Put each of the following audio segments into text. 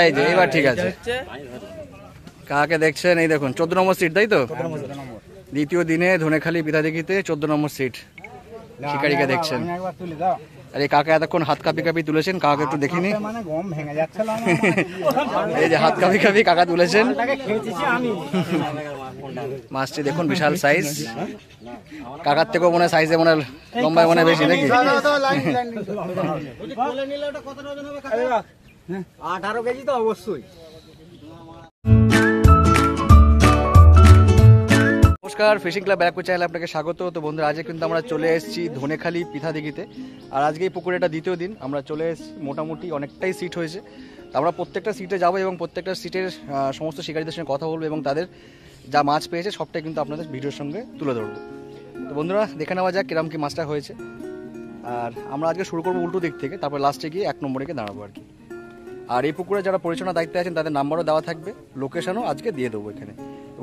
এই যে এবার ঠিক আছে। কাকে দেখছেন? এই দেখুন 14 নম্বর সিট, তাই তো? দ্বিতীয় দিনে ধনেখালি পিঠাদিঘিতে 14 নম্বর সিট শিকারিকে দেখছেন। আর এই কাকা এতক্ষণ হাত কাঁপি কাঁপি তুলেছেন, কাকা একটু দেখিনি। এই যে হাত কাঁপি কাঁপি কাকা তুলেছেন মাছটি, দেখুন বিশাল সাইজ। কাকার থেকেও মনে হয় সাইজে মনে লম্বায় মনে বেশি নাকি? 18 কেজি তো অবশ্যই। নমস্কার, ফিশিং ক্লাব ব্যারাকপুর চ্যানেলে আপনাকে স্বাগত। তো বন্ধুরা, আজকে কিন্তু আমরা চলে এসেছি ধনেখালি পিঠাদিঘিতে। আর আজকে এই পুকুরে এটা দ্বিতীয় দিন আমরা চলে এসেছি। মোটামুটি অনেকটাই সিট হয়েছে। আমরা প্রত্যেকটা সিটে যাবো এবং প্রত্যেকটা সিটের সমস্ত শিকারীদের সঙ্গে কথা বলবো এবং তাদের যা মাছ পেয়েছে সবটাই কিন্তু আপনাদের ভিডিওর সঙ্গে তুলে ধরবো। তো বন্ধুরা, দেখে নেওয়া যাক কিরম কি মাছটা হয়েছে। আর আমরা আজকে শুরু করবো উল্টো দিক থেকে, তারপর লাস্টে গিয়ে 1 নম্বরে গিয়ে দাঁড়াবো আর কি। আর এই পুকুরে যারা পরিচালনার দায়িত্বে আছেন তাদের নাম্বারও দেওয়া থাকবে, লোকেশনও আজকে দিয়ে দেবো এখানে।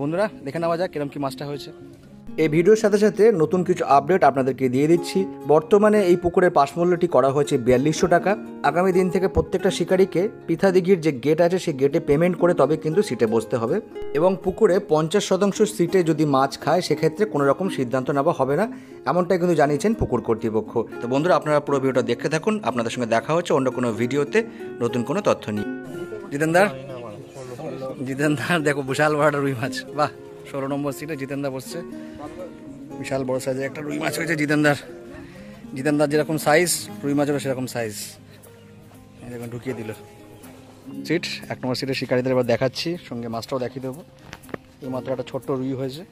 বন্ধুরা, দেখে নেওয়া যাক কিরম কি মাছটা হয়েছে। এই ভিডিওর সাথে সাথে নতুন কিছু আপডেট আপনাদেরকে দিয়ে দিচ্ছি। বর্তমানে এই পুকুরের পাস মূল্যটি করা হয়েছে 4200 টাকা। আগামী দিন থেকে প্রত্যেকটা শিকারীকে পিঠাদিঘির যে গেট আছে সেই গেটে পেমেন্ট করে তবে কিন্তু সিটে বসতে হবে। এবং পুকুরে 50% সিটে যদি মাছ খায় সেক্ষেত্রে কোনো রকম সিদ্ধান্ত নেওয়া হবে না, এমনটাই কিন্তু জানিয়েছেন পুকুর কর্তৃপক্ষ। তো বন্ধুরা, আপনারা পুরো ভিডিওটা দেখতে থাকুন। আপনাদের সঙ্গে দেখা হচ্ছে অন্য কোনো ভিডিওতে নতুন কোনো তথ্য নিয়ে। জিতেন্দার দেখো বিশাল বড় একটা রুই মাছ। বাহ, 16 নম্বর সিটে জিতেন্দার বসছে। বিশাল বড় সাইজের একটা রুই মাছ হয়েছে জিতেন্দার যেরকম সাইজ রুই মাছেরও সেরকম সাইজ। দেখুন ঢুকিয়ে দিল সিট। 1 নম্বর সিটের শিকারীদের এবার দেখাচ্ছি, সঙ্গে মাছটাও দেখিয়ে দেবো। এই মাত্র একটা ছোট্ট রুই হয়েছে,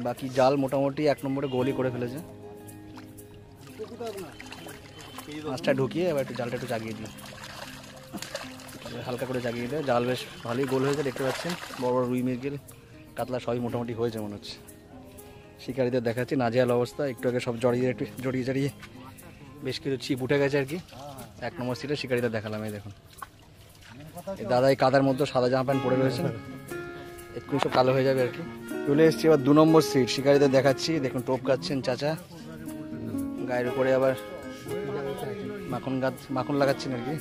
বাকি জাল মোটামুটি 1 নম্বরে গোলই করে ফেলেছে। মাছটা ঢুকিয়ে এবার একটু জালটা একটু জাগিয়ে দিই, হালকা করে জাগিয়ে দেয়। জাল বেশ ভালোই গোল হয়েছে, দেখতে পাচ্ছেন। বড় বড় রুই, মৃগেল, কাতলা সবই মোটামুটি হয়েছে মনে হচ্ছে। শিকারীদের দেখাচ্ছি নাজেহাল অবস্থা। একটু আগে সব জড়িয়ে বেশ কিছু ছিপ উঠে গেছে আর কি। 1 নম্বর সিটে শিকারীদের দেখালাম। এই দেখুন এই দাদা এই কাদার মধ্যে সাদা জামা প্যান্ট পরে রয়েছে, একটু সব কালো হয়ে যাবে আর কি। চলে এসেছি এবার 2 নম্বর সিট, শিকারীদের দেখাচ্ছি। দেখুন টোপ গাচ্ছেন চাচা, গায়ের উপরে আবার মাখন লাগাচ্ছেন আর কি।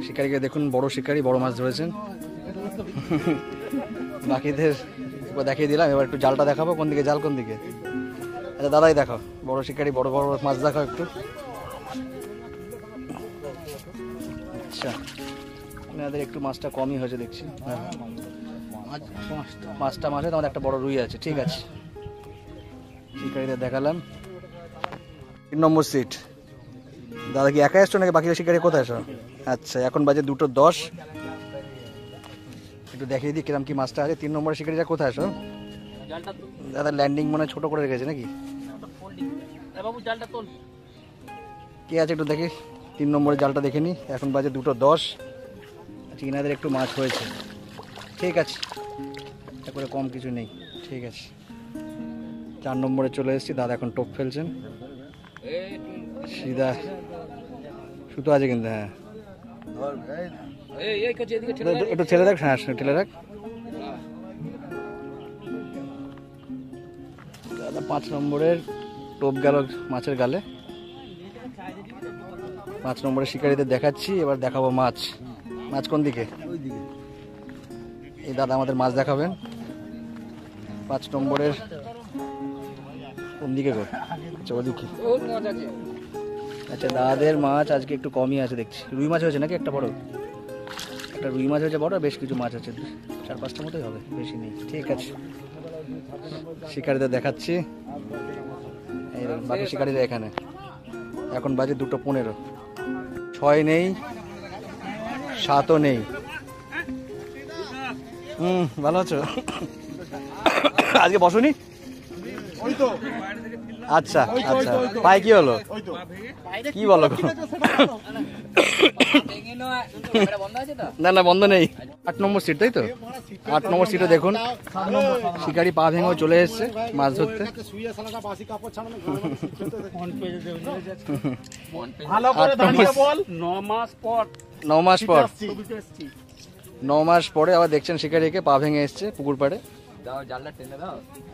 শিকারীকে দেখুন, বড় শিকারী, বড় মাছ ধরেছেন। বাকিদের দেখিয়ে দিলাম, এবার একটু জালটা দেখাবো। কোন দিকে জাল, কোন দিকে? আচ্ছা দাদাই দেখাও, বড় শিকারী, বড় বড় মাছ দেখাও একটু। আচ্ছা, এনাদের একটু মাছটা কমই হয়েছে দেখছি। হ্যাঁ, 5টা মাছে তোমার একটা বড় রুই আছে, ঠিক আছে। শিকারীদের দেখালাম। 3 নম্বর সিট। দাদা কি একা এসছো নাকি বাকিরা শিকারী কোথায় এসো? আচ্ছা, এখন বাজে 2:10। একটু দেখিয়ে দিই কিরম কি মাছটা আছে। 3 নম্বরের শিকারীরা কোথায় আসো? দাদা ল্যান্ডিং মনে ছোট করে রেখেছে নাকি? কে আছে একটু দেখি। 3 নম্বরের জালটা দেখে নি। এখন বাজে 2:10। আচ্ছা, ইনাদের একটু মাছ হয়েছে, ঠিক আছে, তারপরে কম কিছু নেই, ঠিক আছে। 4 নম্বরে চলে এসেছি। দাদা এখন টোপ ফেলছেন সিধা, সুতো আছে কিন্তু। হ্যাঁ, একটু ছেলে দেখ। হ্যাঁ, ঠেলে রাখ। দাদা 5 নম্বরের টোপ গেল মাছের গালে। 5 নম্বরের শিকারীদের দেখাচ্ছি, এবার দেখাবো মাছ। মাছ কোন দিকে? এই দাদা আমাদের মাছ দেখাবেন। 5 নম্বরের কোন দিকে গো? আচ্ছা, ওদিকে। আচ্ছা, দাদাদের মাছ আজকে একটু কমই আছে দেখছি। রুই মাছ হয়েছে নাকি? একটা বড় একটা রুই মাছ হয়েছে বড়, বেশ কিছু মাছ আছে, 4-5টা মতোই হবে, বেশি নেই, ঠিক আছে। শিকারীদের দেখাচ্ছি, এই বাকি শিকারীরা এখানে। এখন বাজে 2:15। 6 নেই, 7ও নেই। ভালো আছো? আজকে বসনি? আচ্ছা আচ্ছা, পায়ে কি হলো? কি বলো? না না, বন্ধ নেই। 8 নম্বর সিট, তাই তো? 8 নম্বর সিটে দেখুন শিকারি পা ভেঙে চলে এসছে মাছ ধরতে। 9 মাস পরে আবার দেখছেন শিকারিকে পা ভেঙে এসছে পুকুর পাড়ে।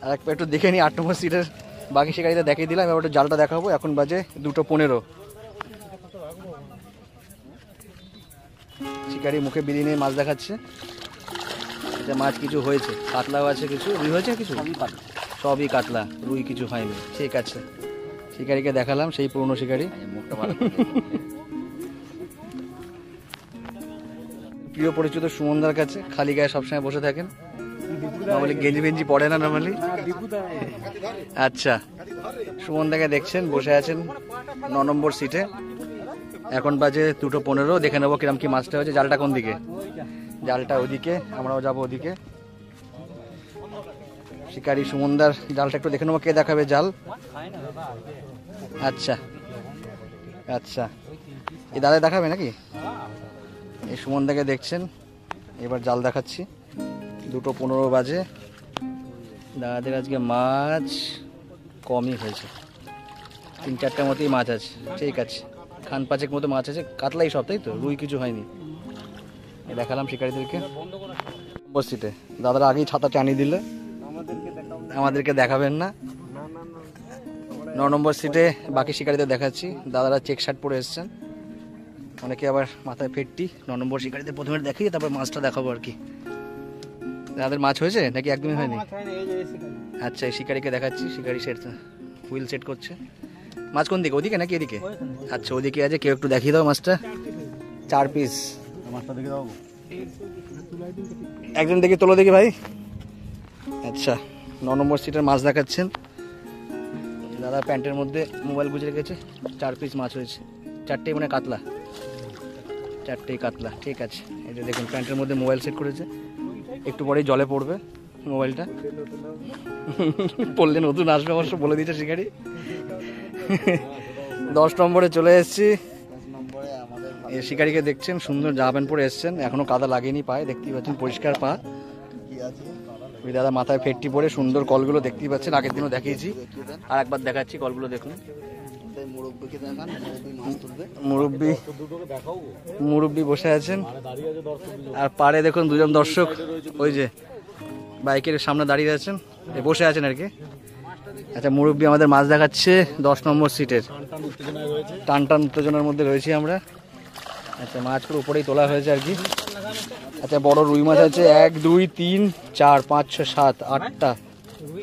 আর একটু দেখে নি 8 নম্বর সিটের বাকি শিকারীদের দেখিয়ে দিলাম। এবার একটু জালটা দেখাবো। এখন বাজে 2:15। শিকারি মুখে বিড়ি নিয়ে মাছ দেখাচ্ছে। এটা মাছ কিছু হয়েছে, কাতলাও আছে, কিছু রুই হয়েছে, কিছু সবই কাতলা, রুই কিছু হয়নি। ঠিক আছে, শিকারিকে দেখালাম, সেই পুরনো শিকারি। প্রিয় পরিচিত সুমনদার কাছে খালি গায়ে সবসময় বসে থাকেন, নর্মালি গেঞ্জি বেঞ্জি পড়ে না নর্মালি। আচ্ছা, সুমনদাকে দেখছেন বসে আছেন 9 নম্বর সিটে। এখন বাজে 2:15। দেখে নেবো কিরম কি মাছটা হয়েছে। জালটা কোন দিকে? জালটা ওদিকে, আমরাও যাবো ওদিকে। শিকারি সুমনদার জালটা একটু দেখে নেবো, কে দেখাবে জাল। আচ্ছা আচ্ছা, এই দাদা দেখাবে নাকি? এই সুমনদাকে দেখছেন, এবার জাল দেখাচ্ছি। 2:15 বাজে। দাদাদের আজকে মাছ কমই হয়েছে, 3-4টার মতোই মাছ আছে। ঠিক আছে, খান 5 মতো মাছ আছে, কাতলাই সব, তাই তো? রুই কিছু হয়নি। দেখালাম শিকারীদেরকে। নম্বর সিটে দাদারা আগেই ছাতা টানিয়ে দিলে, আমাদেরকে দেখাবেন না। 9 নম্বর সিটে বাকি শিকারীদের দেখাচ্ছি। দাদারা চেক শার্ট পরে এসছেন, অনেকে আবার মাথায় ফেটটি। 9 নম্বর শিকারীদের প্রথমে দেখিয়ে তারপর মাছটা দেখাবো আর কি। দাদাদের মাছ হয়েছে নাকি একদমই হয়নি? আচ্ছা, এই শিকারিকে দেখাচ্ছি। শিকারি সেট, হুইল সেট করছে। মাছ কোন দিকে, ওদিকে নাকি এদিকে? আচ্ছা, ওদিকে আছে। কেউ একটু দেখিয়ে দাও মাছটা। 4 পিস মাছটা দেখে দাও, একজন দেখি তোলো দেখি ভাই। আচ্ছা, 9 নম্বর সিটের মাছ দেখাচ্ছেন দাদা। প্যান্টের মধ্যে মোবাইল গুজে রেখেছে। 4 পিস মাছ হয়েছে, 4টেই মানে কাতলা, 4টেই কাতলা। ঠিক আছে, এই যে দেখুন প্যান্টের মধ্যে মোবাইল সেট করেছে। একটু পরেই জলে পড়বে মোবাইলটা, পড়লে নতুন আসবে অবশ্য বলে দিচ্ছে শিকারি। 10 নম্বরে চলে এসেছি। এই শিকারিকে দেখছেন, সুন্দর জামা প্যান্ট পরে এসছেন, এখনো কাদা লাগেনি পায়ে, দেখতেই পাচ্ছেন পরিষ্কার পা। ওই দাদা মাথায় ফেটটি পরে সুন্দর কলগুলো দেখতেই পাচ্ছেন, আগের দিনও দেখিয়েছি, আর একবার দেখাচ্ছি কলগুলো দেখুন। মুরব্বি বসে আছেন, আর পারে দেখুন 2জন দর্শক, ওই যে বাইকের সামনে দাঁড়িয়ে আছেন, বসে আছেন আর কি। আচ্ছা, মুরব্বি আমাদের মাছ দেখাচ্ছে 10 নম্বর সিটের। টান টান উত্তেজনার মধ্যে রয়েছি আমরা। আচ্ছা, মাছ পুরো উপরেই তোলা হয়েছে আর কি। আচ্ছা, বড় রুই মাছ আছে 1, 2, 3, 4, 5, 6, 7,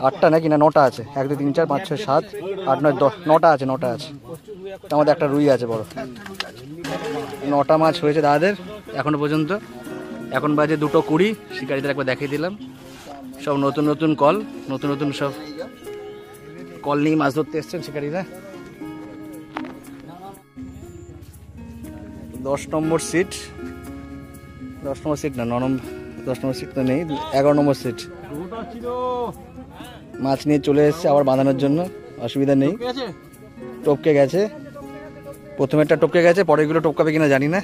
8টা নাকি না 9টা আছে? 1, 2, 3, 4, 5, 6, 7, 8, 9, 10, 9টা আছে। 9টা আছে, আমাদের একটা রুই আছে বড়। 9টা মাছ হয়েছে দাদাদের এখনো পর্যন্ত। এখন বাজে 2:20। শিকারীদের একবার দেখিয়ে দিলাম, সব নতুন নতুন কল, নতুন নতুন সব কল নিয়ে মাছ ধরতে এসছেন শিকারীরা। 10 নম্বর সিট, 10 নম্বর সিট না, 10 নম্বর সিট তো নেই, 11 নম্বর সিট। মাছ নিয়ে চলে এসছে আবার বাঁধানোর জন্য, অসুবিধা নেই। টপকে গেছে, প্রথমেরটা টপকে গেছে, পরেরগুলো টপকাবে কিনা জানি না।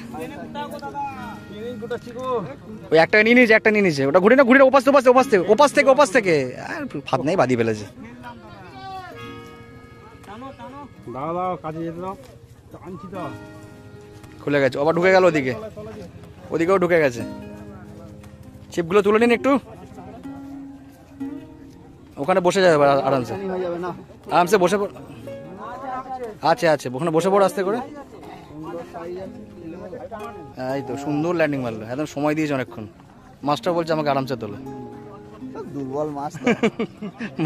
ওই একটা নিয়ে নিয়েছে, একটা নিয়ে নিয়েছে, ওটা ঘুরে না, ঘুরে ওপাশ থেকে আর ফাঁদ নেই, বাদি ফেলেছে। খুলে গেছে, আবার ঢুকে গেল ওদিকে, ওদিকেও ঢুকে গেছে। ছিপগুলো তুলে নিন একটু, ওখানে বসে যাবে আরামসে, আরামসে বসে পড়। আছে আছে, ওখানে বসে পড় আস্তে করে। এই তো সুন্দর ল্যান্ডিং মারলো, একদম সময় দিয়েছে অনেকক্ষণ। মাস্টার বলছে আমাকে আরামসে তোলো, দুর্বল মাছ।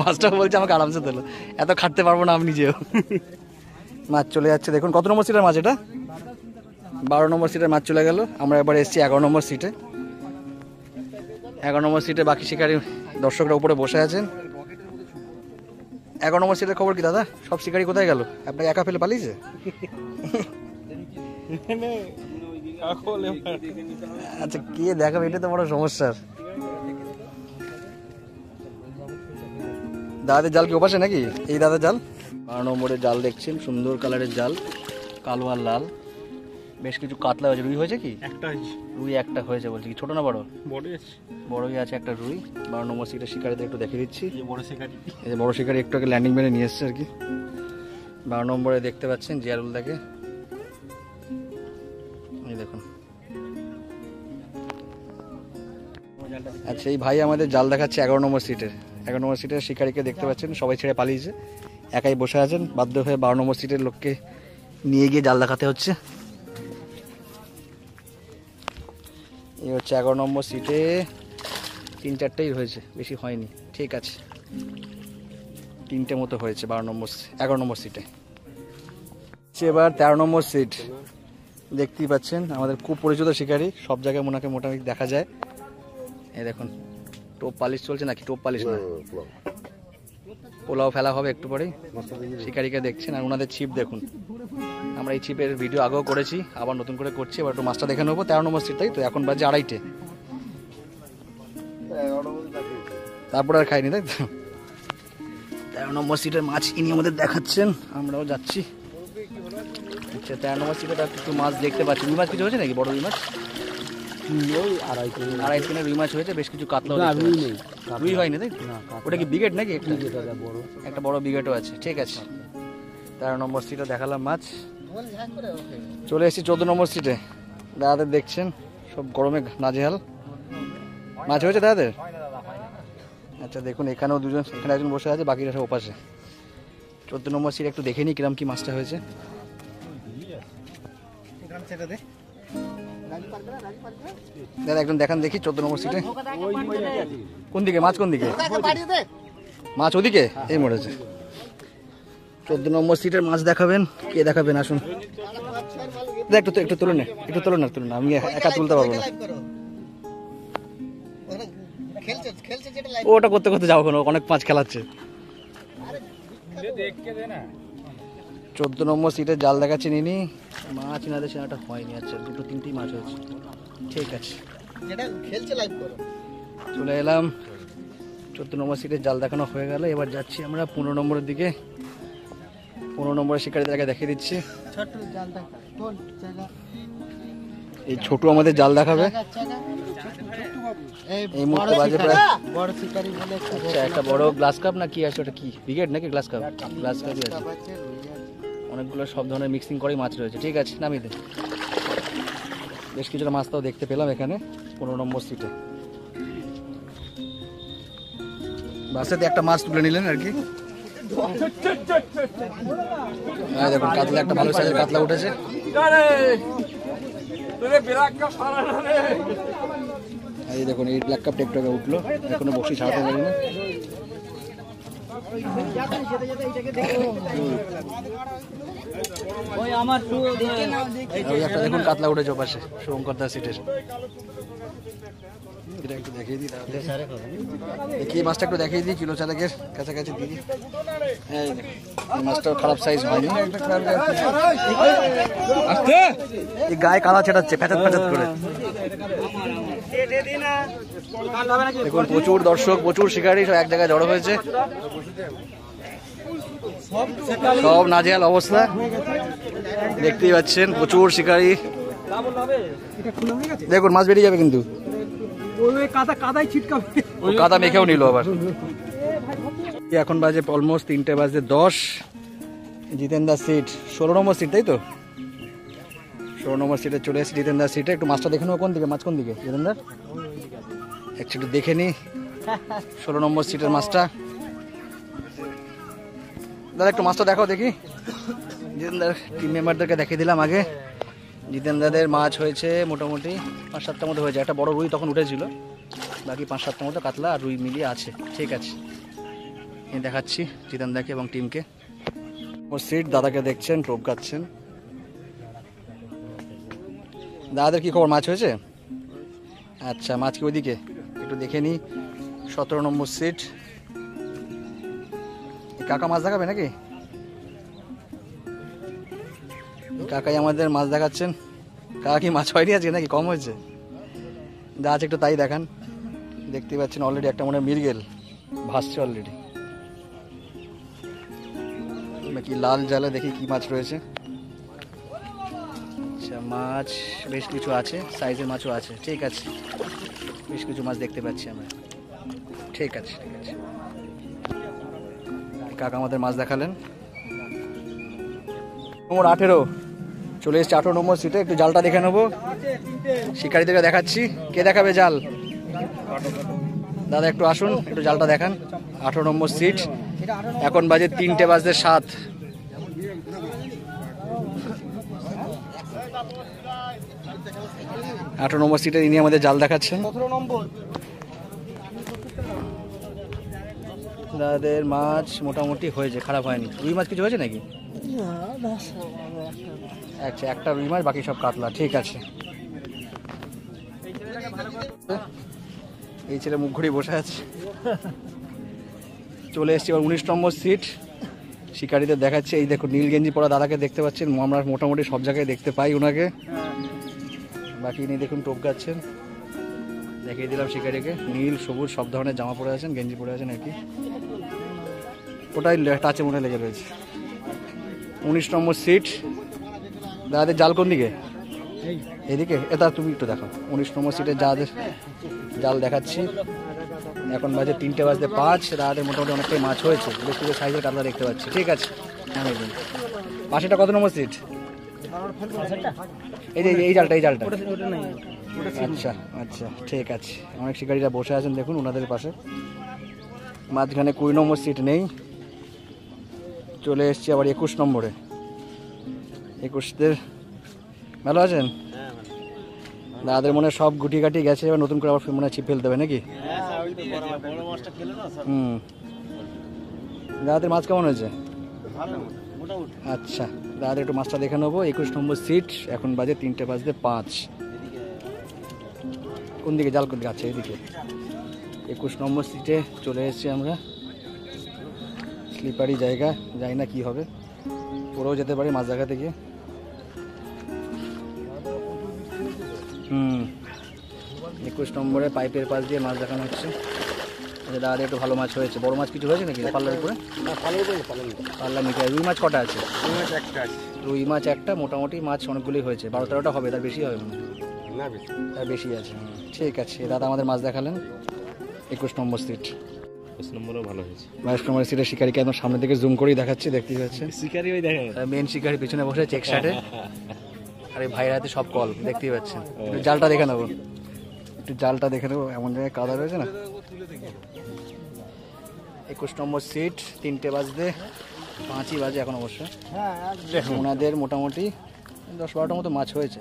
মাস্টার বলছে আমাকে আরামসে তোলো, এত খাটতে পারবো না আমি নিজেও। মাছ চলে যাচ্ছে, দেখুন কত নম্বর সিটের মাছ এটা? 12 নম্বর সিটের মাছ চলে গেল। আমরা এবার এসেছি 11 নম্বর সিটে। 11 নম্বর সিটে বাকি শিকারী দর্শকরা উপরে বসে আছেন। 11 নম্বর সিটের খবর কি দাদা? সব শিকারী কোথায় গেল? আপনাকে একা ফেলে পালিয়েছে? আচ্ছা, কে দেখাবে, এটা তো বড় সমস্যার। দাদাদের জাল কি ওপাশে নাকি? এই দাদার জাল 12 নম্বরের জাল দেখছেন, সুন্দর কালারের জাল, কালো আর লাল। বেশ কিছু কাতলা হয়েছে। রুই হয়েছে কি? রুই একটা হয়েছে বলছি। কি ছোট না বড়? বড়ই আছে একটা রুই। 12 নম্বর সিটে শিকারিদের একটু দেখে দিচ্ছি। এই যে বড় শিকারি একটু আগে ল্যান্ডিং মেরে নিয়ে এসছে আর কি। 12 নম্বরে দেখতে পাচ্ছেন জিয়ারুল দাকে, এই দেখুন। আচ্ছা, এই ভাই আমাদের জাল দেখাচ্ছে 11 নম্বর সিটের। 11 নম্বর সিটের শিকারিকে দেখতে পাচ্ছেন, সবাই ছেড়ে পালিয়েছে, একাই বসে আছেন। বাধ্য হয়ে 12 নম্বর সিটের লোককে নিয়ে গিয়ে জাল দেখাতে হচ্ছে। এই হচ্ছে 11 নম্বর সিটে 3-4টেই হয়েছে, বেশি হয়নি। ঠিক আছে, 3টে মতো হয়েছে 11 নম্বর সিটে। এবার 13 নম্বর সিট দেখতেই পাচ্ছেন, আমাদের খুব পরিচিত শিকারী, সব জায়গায় ওনাকে মোটামুটি দেখা যায়। এই দেখুন টোপ পালিশ চলছে, নাকি টোপ পালিশ না, পোলাও ফেলা হবে একটু পরেই। শিকারীকে দেখছেন, আর ওনাদের ছিপ দেখুন। আমরা এই ছিপের ভিডিও আগেও করেছি, আবার নতুন করে করছি। এবার একটু মাছটা দেখে নেবো। 13 নম্বর সিটটাই তো, এখন বাজে 2:30। তারপর আর খাইনি, তাই তো। 13 নম্বর সিটের মাছ ইনি আমাদের দেখাচ্ছেন, আমরাও যাচ্ছি। আচ্ছা, 13 নম্বর সিটে একটু মাছ দেখতে পাচ্ছি। রুই মাছ কিছু হয়েছে নাকি? বড় রুই মাছ, 2.5 রুই মাছ হয়েছে, বেশ কিছু কাতলা। রুই হয়নি, তাই ওটা কি বিগেট নাকি? একটা বড় বিগেটও আছে। ঠিক আছে, 13 নম্বর সিটে দেখালাম মাছ। চলে এসেছি 14 নম্বর সিটে। দাদাদের দেখছেন সব গরমে নাজেহাল। মাছ হয়েছে দাদাদের? আচ্ছা দেখুন, এখানেও দুজন, এখানে একজন বসে আছে, বাকিরা সব ওপাশে। 14 নম্বর সিট একটু দেখে নিই কিরম কি মাছটা হয়েছে। দাদা একজন দেখান দেখি 14 নম্বর সিটে কোন দিকে মাছ, কোন দিকে মাছ? ওদিকে এই মরেছে। 14 নম্বর সিটের মাছ দেখাবেন, কে দেখাবেন? আসুন একটু তুলুন না, আমি একা তুলতে পারবো না। ওটা করতে করতে যাবো, অনেক মাছ খেলাচ্ছে। 14 নম্বর সিটে জাল দেখাচ্ছেন ইনি। মাছ ইনাদের সেটা হয়নি। আচ্ছা, 2-3টি মাছ হয়েছে। ঠিক আছে, চলে এলাম 14 নম্বর সিটে জাল দেখানো হয়ে গেল। এবার যাচ্ছি আমরা 15 নম্বরের দিকে। 15 নম্বরের শিকারীদেরকে দেখিয়ে দিচ্ছি। এই ছোট আমাদের জাল দেখাবে। এই মুহূর্তে বাজে প্রায়, আচ্ছা একটা বড় গ্লাস কাপ না কি আছে, ওটা কি ব্রিগেড নাকি গ্লাস কাপই আছে। অনেকগুলো সব ধরনের মিক্সিং করেই মাছ রয়েছে। ঠিক আছে, নামিয়ে দিন। বেশ কিছুটা মাছ তাও দেখতে পেলাম এখানে 15 নম্বর সিটে। বাসাতে একটা মাছ তুলে নিলেন আর কি। দেখুন কাতলা, একটা ভালো সাইজের কাতলা উঠেছে। এই দেখুন, এই ব্ল্যাক কাপ টেকটকে উঠলো, এখনো বসি ছাড়াতে পারি না। একটা দেখুন কাতলা উঠেছে ওপাশে, শুভঙ্কর দাস সিটের। এটা একটু দেখিয়ে দিই, দেখি মাছটা একটু দেখিয়ে দিই, কিলো চালেকের কাছাকাছি দিই। এই মাছটাও খারাপ সাইজ হয়নি। এই গায়ে কালা ছেটাচ্ছে প্যাচাত করে। দেখুন প্রচুর দর্শক, প্রচুর শিকারী সব এক জায়গায় জড়ো হয়েছে, সব নাজেহাল অবস্থা দেখতেই পাচ্ছেন। প্রচুর শিকারী, দেখুন মাছ বেরিয়ে যাবে কিন্তু, কাদা মেখেও নিল আবার। এখন বাজে অলমোস্ট 3:10। জিতেন দাস সিট 16 নম্বর সিট, তাই তো? 16 নম্বর সিটে চলে এসেছি, জিতেন দাস সিটে। একটু মাছটা দেখে নেবো, কোন দিকে মাছ, কোন দিকে জিতেন দাস? একটু দেখে নি 16 নম্বর সিটের মাছটা। দাদা একটু মাছটা দেখাও দেখি। জিতেন দার টিম মেম্বারদেরকে দেখিয়ে দিলাম আগে। জিতেন দাদের মাছ হয়েছে মোটামুটি 5-7টা মতো হয়েছে। একটা বড় রুই তখন উঠেছিল, বাকি 5-7টা মতো কাতলা আর রুই মিলিয়ে আছে। ঠিক আছে, দেখাচ্ছি জিতেন দাকে এবং টিমকে। ওর সিট দাদাকে দেখছেন, টোপ গাচ্ছেন। দাদাদের কি খবর, মাছ হয়েছে? আচ্ছা, মাছ কি ওইদিকে? একটু দেখে নিই। 17 নম্বর সিট। কাকা মাছ দেখাবে নাকি? কাকাই আমাদের মাছ দেখাচ্ছেন। কাকা কি মাছ হয়নি আজকে নাকি কম হয়েছে? যা আছে একটু তাই দেখান। দেখতেই পাচ্ছেন অলরেডি একটা মনে মৃগেল ভাসছে অলরেডি। নাকি লাল জালে দেখি কি মাছ রয়েছে। আচ্ছা, মাছ বেশ কিছু আছে, সাইজের মাছও আছে। ঠিক আছে, বেশ কিছু মাছ দেখতে পাচ্ছি আমরা। ঠিক আছে, ঠিক আছে, কাকা আমাদের মাছ দেখালেন। নম্বর 18 চলে এসেছে 18 নম্বর সিটে। একটু জালটা দেখে নেবো, শিকারীদেরকে দেখাচ্ছি। কে দেখাবে জাল? দাদা একটু আসুন, একটু জালটা দেখান। 18 নম্বর সিট। এখন বাজে 3:07। 18 নম্বর সিটে ইনি আমাদের জাল দেখাচ্ছেন। 17 নম্বর। দাদাদের মাছ মোটামুটি হয়েছে, খারাপ হয়নি। রুই মাছ কিছু হয়েছে নাকি? আচ্ছা, একটা রুই মাছ, বাকি সব কাতলা। ঠিক আছে। এই ছেলে মুখ ঘুরিয়ে বসে আছে। চলে এসছি এবার 19 নম্বর সিট। শিকারীদের দেখাচ্ছে। এই দেখো নীল গেঞ্জি পরা দাদাকে দেখতে পাচ্ছেন, আমরা মোটামুটি সব জায়গায় দেখতে পাই ওনাকে। বাকি ইনি দেখুন টোপ গাচ্ছেন। দেখিয়ে দিলাম শিকারীকে, নীল সবুজ সব ধরনের জামা পরে আছেন, গেঞ্জি পরে আছেন আর কি। ওটাই টাচে মনে লেগে রয়েছে। 19 নম্বর সিট। দাদাদের জাল কোন দিকে? এদিকে। এটা তুমি একটু দেখো। 19 নম্বর সিটে যাদের জাল দেখাচ্ছি। এখন বাজে 3:05। দাদাদের মোটামুটি অনেকটাই মাছ হয়েছে, বেশ কিছু সাইজের কাতলা দেখতে পাচ্ছি। ঠিক আছে। পাশেটা কত নম্বর সিট? এই যে এই জালটা, এই জালটা। আচ্ছা আচ্ছা, ঠিক আছে। অনেক শিকারীরা বসে আছেন দেখুন ওনাদের পাশে। মাঝখানে 20 নম্বর সিট নেই। চলে এসছি আবার 21 নম্বরে। 21দের ভালো আছেন? দাদাদের মনে সব গুটি কাটি গেছে, এবার নতুন করে আবার মনে হয় ছিপ ফেলতে হবে নাকি? দাদাদের মাছ কেমন হয়েছে? আচ্ছা, দাদাদের একটু মাছটা দেখে নেবো। 21 নম্বর সিট। এখন বাজে 3:05। কোন দিকে জাল? কোন দিকে? আচ্ছা, এদিকে। 21 নম্বর সিটে চলে এসেছি আমরা। স্লিপারি জায়গা, জানি না কি হবে, পরেও যেতে পারি মাছ দেখাতে গিয়ে। 21 নম্বরে পাইপের পাশ দিয়ে মাছ দেখানো হচ্ছে। দাঁড়িয়ে একটু ভালো মাছ হয়েছে। বড় মাছ কিছু হয়েছে নাকি পাল্লার উপরে? পাল্লা মিটে। রুই মাছ কটা আছে? রুই মাছ একটা। মোটামুটি মাছ অনেকগুলোই হয়েছে, 12-13টা হবে, তার বেশি হবে মনে হয়। তার বেশি আছে। ঠিক আছে, দাদা আমাদের মাছ দেখালেন। 21 নম্বর সিট। 22 নম্বরও ভালো হয়েছে। 22 নম্বর সিটে শিকারিকে একদম সামনে থেকে জুম করেই দেখাচ্ছি, দেখতেই পাচ্ছেন। শিকারি ওই দেখে মেন শিকারি পিছনে বসে চেক শার্টে, আর এই ভাইয়ের হাতে সব কল, দেখতেই পাচ্ছেন। একটু জালটা দেখে নেবো, একটু জালটা দেখে নেবো। এমন জায়গায় কাদা রয়েছে না। 21 নম্বর সিট। 3:05 বাজে এখন অবশ্য। ওনাদের মোটামুটি 10-12টার মতো মাছ হয়েছে।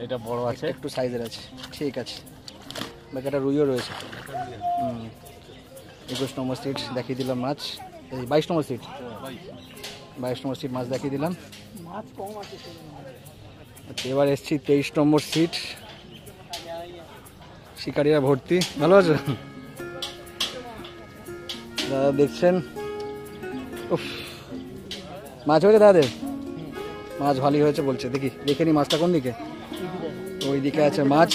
এটা বড় আছে, একটু সাইজের আছে। ঠিক আছে। বাকি একটা রুইও রয়েছে। 21 নম্বর সিট দেখিয়ে দিলাম মাছ। এই 22 নম্বর সিট। 22 নম্বর সিট মাছ দেখিয়ে দিলাম। আচ্ছা, এবার এসছি 23 নম্বর সিট। শিকারীরা ভর্তি। ভালো আছো দাদা? দেখছেন উফ, মাছ হয়েছে দাদাদের? মাছ ভালোই হয়েছে বলছে। দেখি দেখে নি মাছটা কোন দিকে। ওই দিকে আছে মাছ।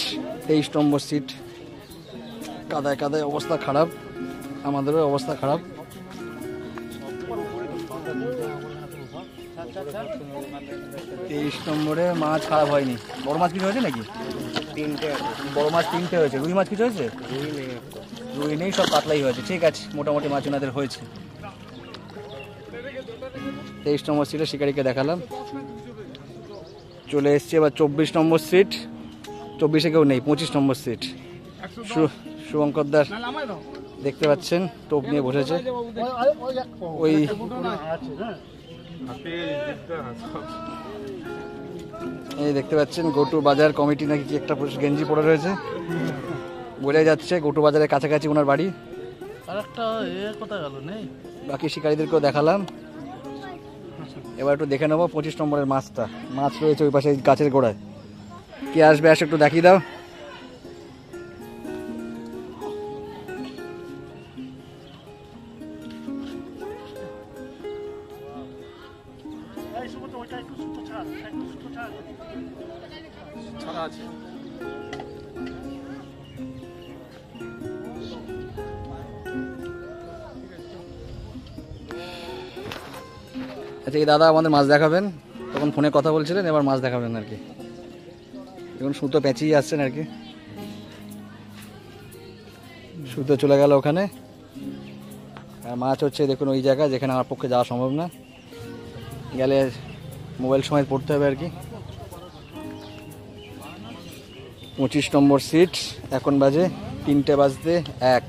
23 নম্বর সিট। কাদায় কাদায় অবস্থা খারাপ, আমাদেরও অবস্থা খারাপ। 23 নম্বরে মাছ খারাপ হয়নি। বড় মাছ কিছু হয়েছে নাকি? 3টে বড় মাছ, 3টে হয়েছে। রুই মাছ কিছু হয়েছে? রুই নেই, সব কাতলাই হয়েছে। ঠিক আছে, মোটামুটি মাছ ওনাদের হয়েছে। 23 নম্বর সিটে শিকারীকে দেখালাম। চলে এসছে এবার 24 নম্বর সিট। 24-এ কেউ নেই। 25 নম্বর সিট। শুভঙ্করদার দেখতে পাচ্ছেন টোপ নিয়ে বসেছে। ওই এই দেখতে পাচ্ছেন গোটু বাজার কমিটি নাকি কি একটা গেঞ্জি পরে রয়েছে, বোঝা যাচ্ছে গোটু বাজারের কাছাকাছি ওনার বাড়ি। বাকি শিকারীদেরকেও দেখালাম। এবার একটু দেখে নেবো 25 নম্বরের মাছটা। মাছ রয়েছে ওই পাশে গাছের গোড়ায়। কে আসবে আসে একটু দেখিয়ে দাও। আচ্ছা, এই দাদা আমাদের মাছ দেখাবেন, তখন ফোনে কথা বলছিলেন, এবার মাছ দেখাবেন আর কি। এখন সুতো পেঁচিয়ে আসছেন আর কি। সুতো চলে গেল ওখানে। আর মাছ হচ্ছে দেখুন ওই জায়গা যেখানে আমার পক্ষে যাওয়া সম্ভব না, গেলে মোবাইল সময় পড়তে হবে আর কি। 25 নম্বর সিট। এখন বাজে 3:01।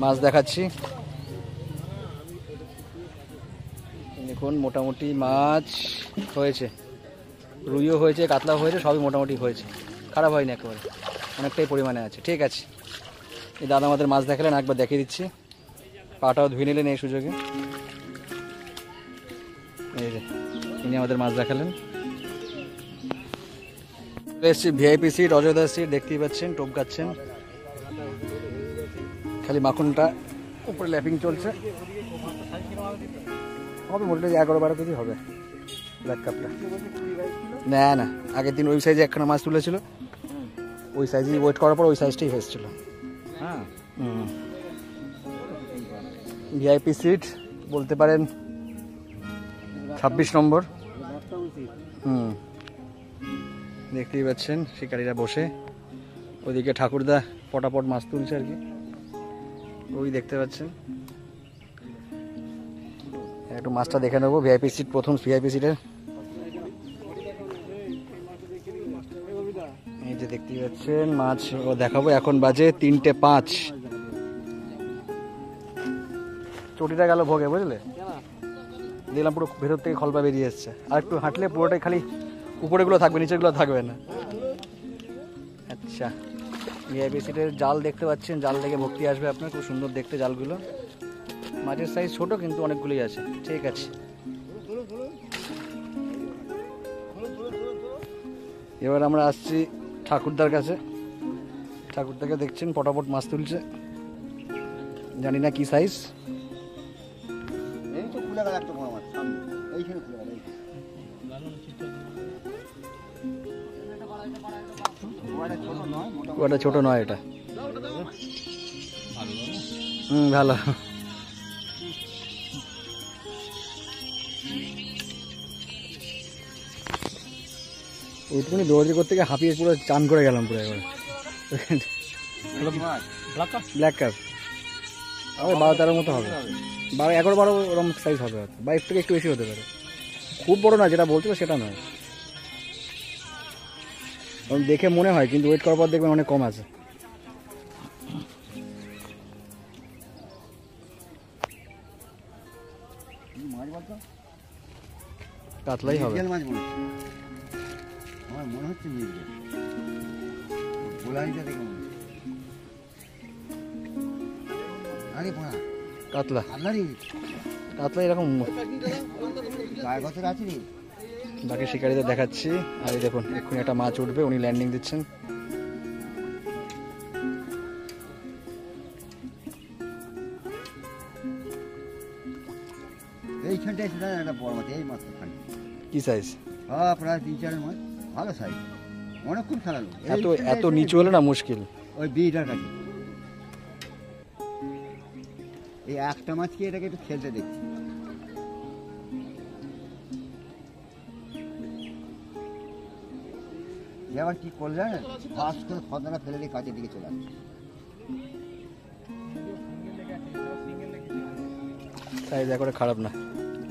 মাছ দেখাচ্ছি দেখুন। মোটামুটি মাছ হয়েছে, রুইও হয়েছে, কাতলাও হয়েছে, সবই মোটামুটি হয়েছে। খারাপ হয়নি একেবারে, অনেকটাই পরিমাণে আছে। ঠিক আছে, এই দাদা আমাদের মাছ দেখালেন, একবার দেখিয়ে দিচ্ছি। পাটাও ধুয়ে নিলেন এই সুযোগে। এই যে ইনি আমাদের মাছ দেখালেন। এসছি ভিআইপি সিট, অযোধ্যা সিট, দেখতেই পাচ্ছেন টোপ গাচ্ছেন, খালি মাখনটা উপরে ল্যাপিং চলছে। হবে মোটামুটি 11-12 কেজি হবে ব্ল্যাক কাপটা। না না, আগের দিন ওই সাইজে একখানা মাছ তুলেছিল, ওই সাইজে ওয়েট করার পর ওই সাইজটাই হয়েছিল। হ্যাঁ, ভিআইপি সিট বলতে পারেন 26 নম্বর। দেখতেই পাচ্ছেন শিকারীরা বসে, ওইদিকে ঠাকুরদা পটাপট মাছ তুলছে আর কি, ওই দেখতে পাচ্ছেন। একটু মাছটা দেখে নেবো। ভিআইপি সিট, প্রথম ভিআইপি সিটের এই যে দেখতেই পাচ্ছেন মাছ ও দেখাবো। এখন বাজে 3:05। চটিটা গেল ভোগে, বুঝলে, দেখলাম পুরো ভেতর থেকে খলপা বেরিয়ে এসছে। আর একটু হাঁটলে পুরোটাই খালি উপরেগুলো থাকবে, নিচেগুলো থাকবে না। আচ্ছা, ভিআইপি সিটের জাল দেখতে পাচ্ছেন, জাল থেকে ভর্তি আসবে আপনার, খুব সুন্দর দেখতে জালগুলো। মাছের সাইজ ছোট কিন্তু অনেকগুলোই আছে। ঠিক আছে, এবার আমরা আসছি ঠাকুরদার কাছে। ঠাকুরদাকে দেখছেন পটাপট মাছ তুলছে, জানি না কি সাইজ। এই তো খুলে গেল একটা বড় মাছ, এইখানে খুলে গেল। ওটা ছোট নয়, এটা ভালো। ওইটুকুনি দৌড়াদৌড়ি করতে গিয়ে হাঁপিয়ে পুরো চান করে গেলাম পুরো একবার। ব্ল্যাক কাপ হবে 12-13 মতো হবে, 11-12 ওরকম সাইজ হবে, হয়তো 22 থেকে একটু বেশি হতে পারে। খুব বড় না, যেটা বলছিল সেটা নয়, দেখে মনে হয়, কিন্তু ওয়েট করার পর দেখবেন অনেক কম আছে। কাতলাই হবে, মাছ মনে হচ্ছে, আমার মনে হচ্ছে মির্গেল। গোলারিটা দেখে মনে হচ্ছে আরে পড়া কাতলা। আপনারই কাতলা এরকম গায়ে বছর আছে রে। বাকি শিকারীদের দেখাচ্ছি। আর এই দেখুন এক্ষুনি একটা মাছ উঠবে, উনি ল্যান্ডিং দিচ্ছেন। এইখানটায় সেটা একটা বড় মাছ, এই মাছটা খালি কি সাইজ? হ্যাঁ, প্রায় 3-4 মাছ, ভালো সাইজ, অনেকক্ষণ খেলালো। এত এত নিচু হলে না মুশকিল। ওই বিটার কাছে এই একটা মাছকে এটাকে একটু খেলতে দেখছি। এবার কি করলে ফার্স্ট করে খদাটা ফেলে দিয়ে কাজের দিকে চলে আসছে। সাইজ একবারে খারাপ না,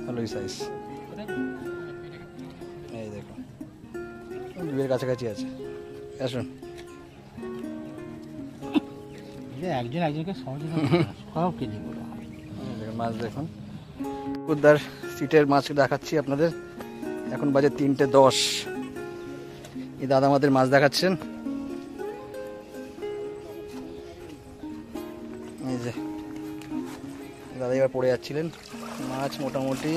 ভালোই সাইজ। এই দেখুন দুয়ের কাছাকাছি আছে। আসুন, একজন একজনকে সহজে সব কেজি বলো। দেখুন মাছ দেখুন, কুদ্দার সিটের মাছ দেখাচ্ছি আপনাদের। এখন বাজে 3:10। এই দাদা আমাদের মাছ দেখাচ্ছেন। এই যে দাদা এবার পড়ে যাচ্ছিলেন। মাছ মোটামুটি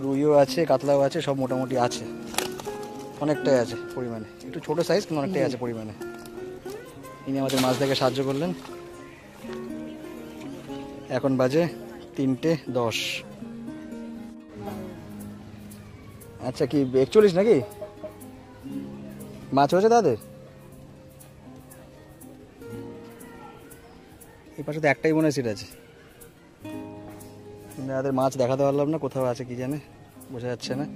রুইও আছে, কাতলাও আছে, সব মোটামুটি আছে, অনেকটাই আছে পরিমাণে। একটু ছোট সাইজ কিন্তু অনেকটাই আছে পরিমাণে। ইনি আমাদের মাছ দেখে সাহায্য করলেন। এখন বাজে 3:10। আচ্ছা, কি 41 নাকি মাছ হয়েছে তাদের? এই পাশে তো একটাই মনে হয় সিট আছে। তাদের মাছ দেখাতে পারলাম না, কোথাও আছে কি জানে, বোঝা যাচ্ছে না।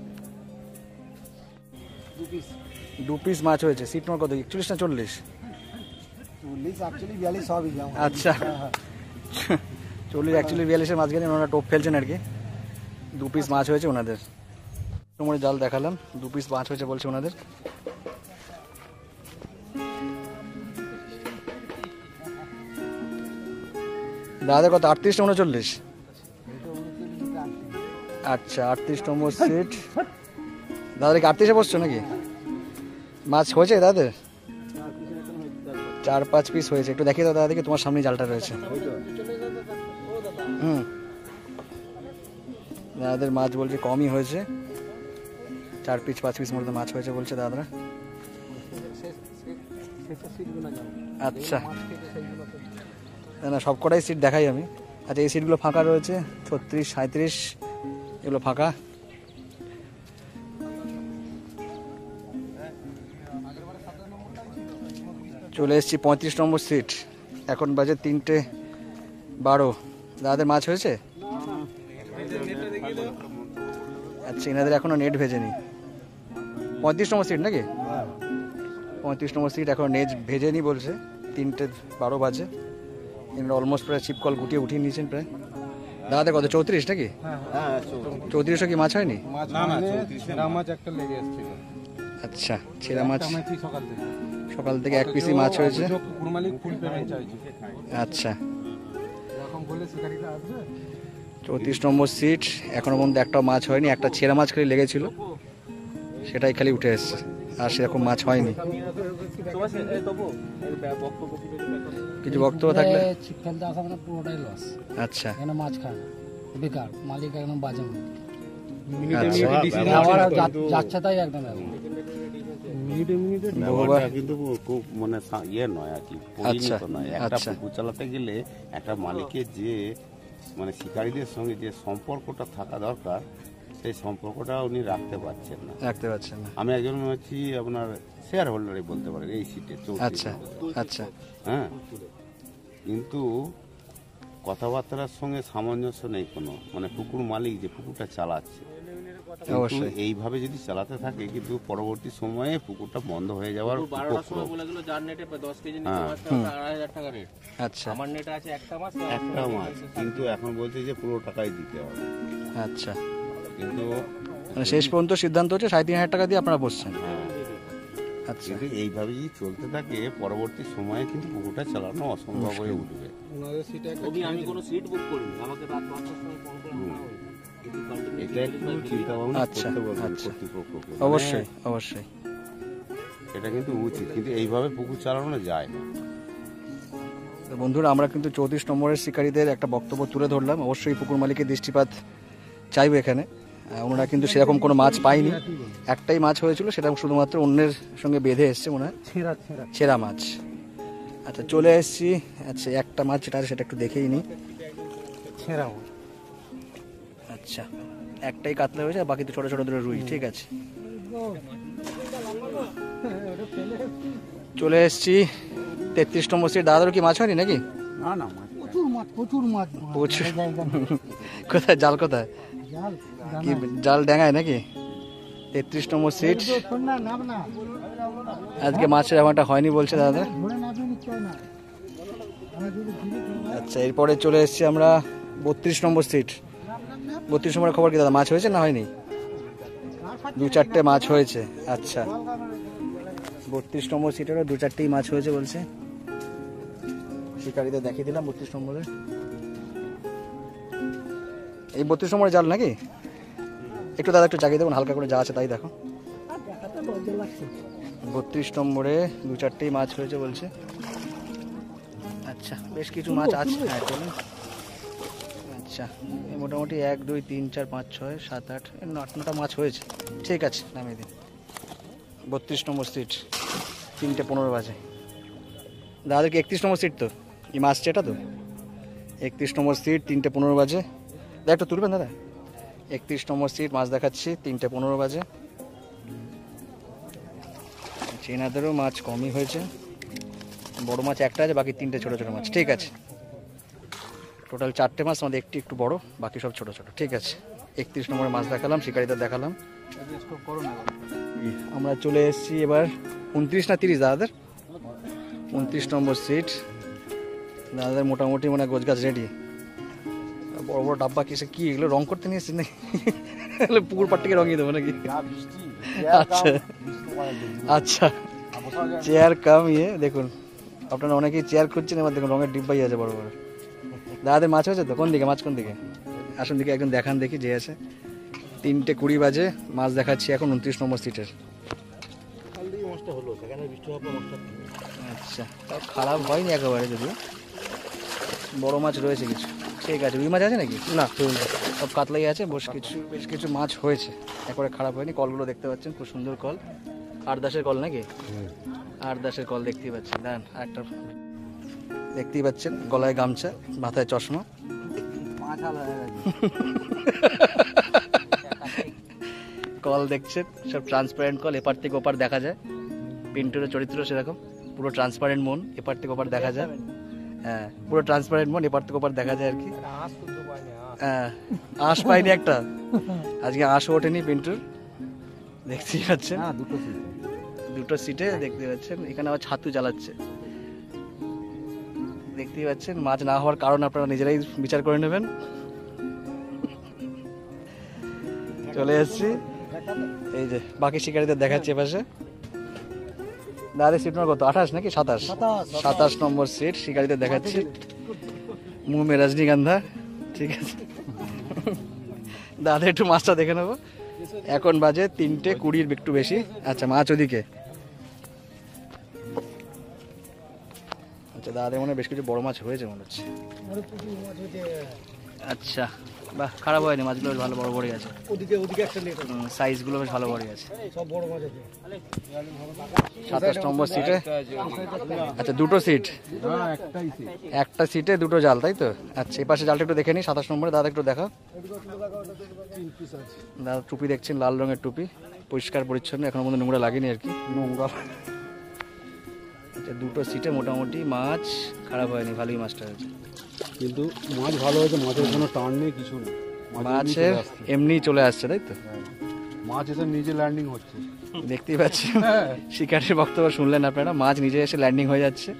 2 পিস মাছ হয়েছে। সিট নম্বর কত, 41 না 40? 40 অ্যাকচুয়ালি 42 সবই। আচ্ছা, 40 অ্যাকচুয়ালি 42-এর মাঝখানে ওনারা টোপ ফেলছেন আর কি। 2 পিস মাছ হয়েছে ওনাদের। তোমার জাল দেখালাম, 2 পিস মাছ হয়েছে বলছে ওনাদের। দাদা কত, 38 না 39? আচ্ছা, 38 নম্বর সিট। দাদা কি 38-এ বসছো নাকি? মাছ হয়েছে দাদাদের? 4-5 পিস হয়েছে। একটু দেখিয়ে দাও দাদা, দেখি তোমার সামনে জালটা রয়েছে। দাদাদের মাছ বলছে কমই হয়েছে, 4-5 পিস মতো মাছ হয়েছে বলছে দাদারা। আচ্ছা, না সব কটাই সিট দেখাই আমি। আচ্ছা, এই সিটগুলো ফাঁকা রয়েছে, 36, 37 এগুলো ফাঁকা। চলে এসেছি 35 নম্বর সিট, এখন বাজে 3:12। দাদাদের মাছ হয়েছে? আচ্ছা, এনাদের এখনো নেট ভেজেনি। 35 নম্বর সিট নাকি? 35 নম্বর সিট এখনো নেট ভেজেনি বলছে, 3:12 বাজে। এনারা অলমোস্ট প্রায় ছিপ কল গুটিয়ে উঠিয়ে নিয়েছেন প্রায়। দাদাদের কত, 34 নাকি? 34 কি মাছ হয়নি? আচ্ছা, ছেঁড়া মাছ সকাল থেকে 1 পিসই মাছ হয়েছে। আচ্ছা, 34 নম্বর সিট, এখনো পর্যন্ত একটাও মাছ হয়নি। একটা ছেঁড়া মাছ খালি লেগেছিল, সেটাই খালি উঠে এসছে, আর সেরকম মাছ হয়নি। কিছু বক্তব্য থাকলে? ছিপ ফেলতে আসা মানে পুরোটাই লস। আচ্ছা, এখানে মাছ খায় না, বেকার, মালিক একদম বাজে মালিক। আচ্ছা, আবার যাচ্ছে তাই একদম ব্যাপারটা কিন্তু খুব মানে ইয়ে নয় আর কি, আচ্ছা, পরিণত নয়। একটা আচ্ছা। পুকুর চালাতে গেলে একটা মালিকের যে মানে শিকারীদের সঙ্গে যে সম্পর্কটা থাকা দরকার, সেই সম্পর্কটা উনি রাখতে পারছেন না। রাখতে পারছেন না। আমি একজন হচ্ছি আপনার শেয়ার হোল্ডারই বলতে পারেন এই সিটে। আচ্ছা, আচ্ছা, হ্যাঁ, কিন্তু কথাবার্তার সঙ্গে সামঞ্জস্য নেই কোনো, মানে পুকুর মালিক যে পুকুরটা চালাচ্ছে, কিন্তু অবশ্যই। এইভাবে যদি চালাতে থাকে কিন্তু পরবর্তী সময়ে পুকুরটা বন্ধ হয়ে যাওয়ার উপক্রম। আচ্ছা, একটা মাছ কিন্তু এখন বলছে যে পুরো টাকাই দিতে হবে, আচ্ছা। কিন্তু মানে শেষ পর্যন্ত সিদ্ধান্ত হচ্ছে 3,500 টাকা দিয়ে আপনারা বসছেন। হ্যাঁ, আচ্ছা, কিন্তু এইভাবে যদি চলতে থাকে পরবর্তী সময়ে কিন্তু পুকুরটা চালানো অসম্ভব হয়ে উঠবে। এটা একটু চিন্তা ভাবনা আচ্ছা, করতে বলবেন আচ্ছা। কর্তৃপক্ষকে। অবশ্যই, অবশ্যই। এটা কিন্তু উচিত, কিন্তু এইভাবে পুকুর চালানো যায় না। তো বন্ধুরা, আমরা কিন্তু 34 নম্বরের শিকারীদের একটা বক্তব্য তুলে ধরলাম। অবশ্যই পুকুর মালিকের দৃষ্টিপাত চাইবে এখানে। ওনারা কিন্তু সেরকম কোনো মাছ পায়নি, একটাই মাছ হয়েছিল, সেটা শুধুমাত্র অন্যের সঙ্গে বেঁধে এসছে মনে হয়, ছেঁড়া মাছ। আচ্ছা, চলে এসেছি। আচ্ছা, একটা মাছ যেটা আছে সেটা একটু দেখেই নিই। আচ্ছা, একটাই কাতলা হয়েছে, আর বাকি তো ছোট ছোট দুটো রুই। ঠিক আছে, চলে এসেছি 33 নম্বর সিট। দাদারও কি মাছ হয়নি নাকি? না না, প্রচুর মাছ প্রচুর। কোথায় জাল, কোথায় কি জাল ড্যাঙায় নাকি? 33 নম্বর সিট, আজকে মাছের এমনটা হয়নি বলছে দাদা। আচ্ছা, এরপরে চলে এসেছি আমরা 32 নম্বর সিট। 32 নম্বরের খবর কি দাদা, মাছ হয়েছে না হয়নি? 2-4টে মাছ হয়েছে। আচ্ছা, 32 নম্বর সিটেরও 2-4টেই মাছ হয়েছে বলছে। শিকারীদের দেখিয়ে দিলাম 32 নম্বরে। এই 32 নম্বরে জাল নাকি? একটু দাদা একটু জাগিয়ে দেবেন, হালকা করে যা আছে তাই দেখো। 32 নম্বরে 2-4টেই মাছ হয়েছে বলছে। আচ্ছা, বেশ কিছু মাছ আছে। হ্যাঁ, চলুন। আচ্ছা, এই মোটামুটি 1, 2, 3, 4, 5, 6, 7, 8, 8-9টা মাছ হয়েছে। ঠিক আছে, নামিয়ে দিন। 32 নম্বর সিট, 3:15 বাজে। দাদাদেরকে 31 নম্বর সিট তো, এই মাছটা এটা তো 31 নম্বর সিট, 3:15 বাজে। দাদা একটু তুলবেন দাদা। 31 নম্বর সিট মাছ দেখাচ্ছি, 3:15 বাজে। চেনাদেরও মাছ কমই হয়েছে, বড় মাছ একটা আছে, বাকি 3টে ছোট ছোট মাছ। ঠিক আছে, টোটাল 4টে মাছ, আমাদের একটি একটু বড়, বাকি সব ছোট ছোট। ঠিক আছে, 31 নম্বরের মাছ দেখালাম, শিকারীদের দেখালাম। আমরা চলে এসেছি এবার 29 না 30 দাদাদের 29 নম্বর সিট। দাদাদের মোটামুটি মানে গোছগাছ রেডি। বড় বড় ডাব্বা কিসে, কি এগুলো রং করতে নিয়ে এসেছি নাকি? পুকুর পাটটিকে রঙিয়ে দেবো নাকি? আচ্ছা, আচ্ছা, চেয়ার কাম ইয়ে। দেখুন, আপনারা অনেকেই চেয়ার খুঁজছেন, এবার দেখুন রঙের ডিব্বাই আছে বড় বড়। দাদাদের মাছ হয়েছে তো? কোন দিকে মাছ, কোন দিকে? আসুন দিকে একজন দেখান দেখি যে আছে। 3:20 বাজে, মাছ দেখাচ্ছি এখন 29 নম্বর সিটের। আচ্ছা, তাও খারাপ হয়নি একেবারে, যদিও বড় মাছ রয়েছে কিছু। ঠিক আছে, রুই মাছ আছে নাকি? না, সব কাতলাই আছে, বেশ কিছু মাছ হয়েছে, একবারে খারাপ হয়নি। কলগুলো দেখতে পাচ্ছেন, খুব সুন্দর কল, 8-10-এর কল নাকি? 8-10-এর কল দেখতেই পাচ্ছেন। দেন আরেকটা দেখতেই পাচ্ছেন, গলায় গামছা, মাথায় চশমা, কল দেখছেন সব ট্রান্সপারেন্ট কল, এপার থেকে ওপার দেখা যায়। পিন্টুর চরিত্র সেরকম, পুরো ট্রান্সপারেন্ট মন, এপার থেকে ওপার দেখা যায়। হ্যাঁ, পুরো ট্রান্সপারেন্ট মন, এপার থেকে ওপার দেখা যায় আর কি। হ্যাঁ, আঁশ পাইনি একটা, আজকে আঁশও ওঠেনি পিন্টুর, দেখতেই পাচ্ছেন। দুটো সিটে দেখতে পাচ্ছেন। এখানে আবার ছাতু জ্বালাচ্ছে, দেখতেই পাচ্ছেন। মাছ না হওয়ার কারণ আপনারা নিজেরাই বিচার করে নেবেন। চলে এসেছি, এই যে বাকি শিকারীদের দেখাচ্ছি এপাশে। দাদা সিট নম্বর কত? 28 নাকি 27? 27 নম্বর সিট শিকারীদের দেখাচ্ছি। মুহ মে রজনীগন্ধা, ঠিক আছে। দাদা একটু মাছটা দেখে নেবো। এখন বাজে 3:20 একটু বেশি। আচ্ছা, মাছ ওদিকে। আচ্ছা, দাদা মনে হয় বেশ কিছু বড় মাছ হয়েছে মনে হচ্ছে। আচ্ছা, বাহ, খারাপ হয়নি, মাছগুলো বেশ ভালো বড় বড়ই আছে। সাইজগুলো বেশ ভালো বড়ই আছে। 27 নম্বর সিটে। আচ্ছা, দুটো সিট, একটা সিটে দুটো জাল, তাই তো? আচ্ছা, এই পাশে জালটা একটু দেখে নিই। 27 নম্বরে দাদা একটু দেখা। দাদা টুপি দেখছেন, লাল রঙের টুপি, পরিষ্কার পরিচ্ছন্ন, এখনো পর্যন্ত নোংরা লাগেনি আর কি, নোংরা। আচ্ছা, দুটো সিটে মোটামুটি মাছ খারাপ হয়নি, ভালোই মাছটা হয়েছে। কিন্তু মাছ ভালো হয়েছে, মাছের কোনো টান নেই, কিছু নেই, মাছের এমনি চলে আসছে, তাই তো? মাছ এসে নিজে ল্যান্ডিং হচ্ছে, দেখতেই পাচ্ছি। শিকারির বক্তব্য শুনলেন আপনারা, মাছ নিজে এসে ল্যান্ডিং হয়ে যাচ্ছে,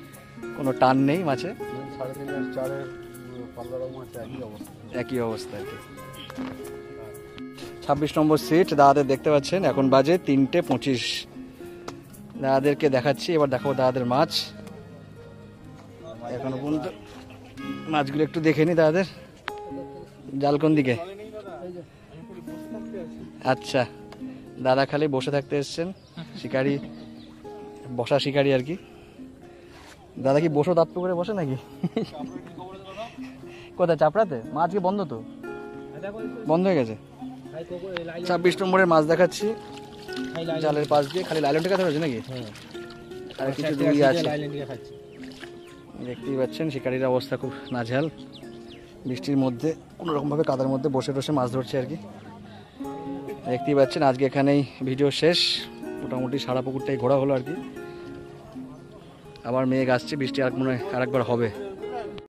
কোনো টান নেই মাছে। 3.5 4 পাল্লার মাছ একই অবস্থা আর কি। 26 নম্বর সিট দাদাদের দেখতে পাচ্ছেন। এখন বাজে 3:25। দাদাদেরকে দেখাচ্ছি, এবার দেখাবো দাদাদের মাছ। এখনো পর্যন্ত মাছগুলো একটু দেখে নি দাদাদের। জাল কোন দিকে? আচ্ছা, দাদা খালি বসে থাকতে এসছেন, শিকারি, বসা শিকারি আর কি। দাদা কি বসো দাপ্প করে বসে নাকি? কোথায়, চাপড়াতে? মাছ কি বন্ধ? তো বন্ধ হয়ে গেছে। 26 নম্বরের মাছ দেখাচ্ছি, জালের পাশ দিয়ে। খালি লাইলনটা কাছে হয়েছে নাকি? আর কিছু রুই আছে, দেখতেই পাচ্ছেন। শিকারির অবস্থা খুব নাজেহাল, বৃষ্টির মধ্যে কোনো রকমভাবে কাদার মধ্যে বসে বসে মাছ ধরছে আর কি। দেখতেই পাচ্ছেন। আজকে এখানেই ভিডিও শেষ, মোটামুটি সারা পুকুরটাই ঘোরা হলো আর কি। আবার মেঘ আসছে, বৃষ্টি আর মনে হয় আরেকবার হবে।